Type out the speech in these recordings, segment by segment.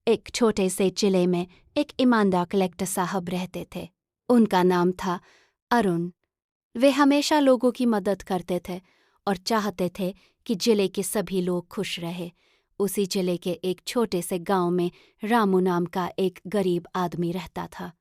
एक छोटे से जिले में एक ईमानदार कलेक्टर साहब रहते थे। उनका नाम था अरुण। वे हमेशा लोगों की मदद करते थे और चाहते थे कि जिले के सभी लोग खुश रहे। उसी जिले के एक छोटे से गांव में रामू नाम का एक गरीब आदमी रहता था।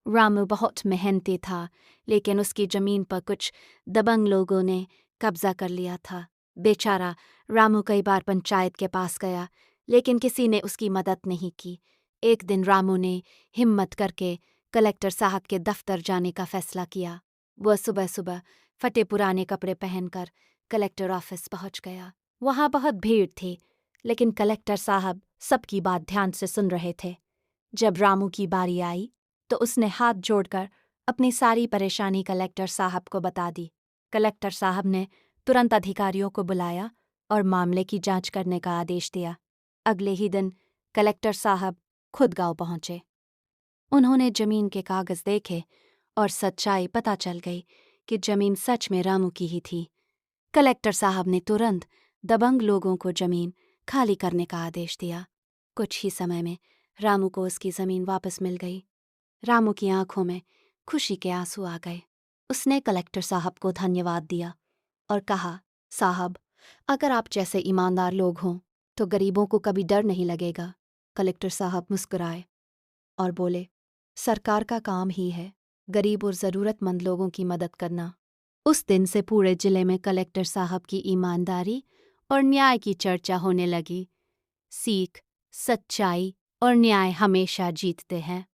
रामू बहुत मेहनती था, लेकिन उसकी जमीन पर कुछ दबंग लोगों ने कब्जा कर लिया था। बेचारा रामू कई बार पंचायत के पास गया, लेकिन किसी ने उसकी मदद नहीं की। एक दिन रामू ने हिम्मत करके कलेक्टर साहब के दफ्तर जाने का फैसला किया। वह सुबह सुबह फटे पुराने कपड़े पहनकर कलेक्टर ऑफिस पहुंच गया। वहां बहुत भीड़ थी, लेकिन कलेक्टर साहब सबकी बात ध्यान से सुन रहे थे। जब रामू की बारी आई तो उसने हाथ जोड़कर अपनी सारी परेशानी कलेक्टर साहब को बता दी। कलेक्टर साहब ने तुरंत अधिकारियों को बुलाया और मामले की जांच करने का आदेश दिया। अगले ही दिन कलेक्टर साहब खुद गांव पहुंचे। उन्होंने जमीन के कागज देखे और सच्चाई पता चल गई कि जमीन सच में रामू की ही थी। कलेक्टर साहब ने तुरंत दबंग लोगों को जमीन खाली करने का आदेश दिया। कुछ ही समय में रामू को उसकी जमीन वापस मिल गई। रामू की आंखों में खुशी के आंसू आ गए। उसने कलेक्टर साहब को धन्यवाद दिया और कहा, साहब, अगर आप जैसे ईमानदार लोग हों तो गरीबों को कभी डर नहीं लगेगा। कलेक्टर साहब मुस्कुराए और बोले, सरकार का काम ही है गरीब और ज़रूरतमंद लोगों की मदद करना। उस दिन से पूरे जिले में कलेक्टर साहब की ईमानदारी और न्याय की चर्चा होने लगी। सीख, सच्चाई और न्याय हमेशा जीतते हैं।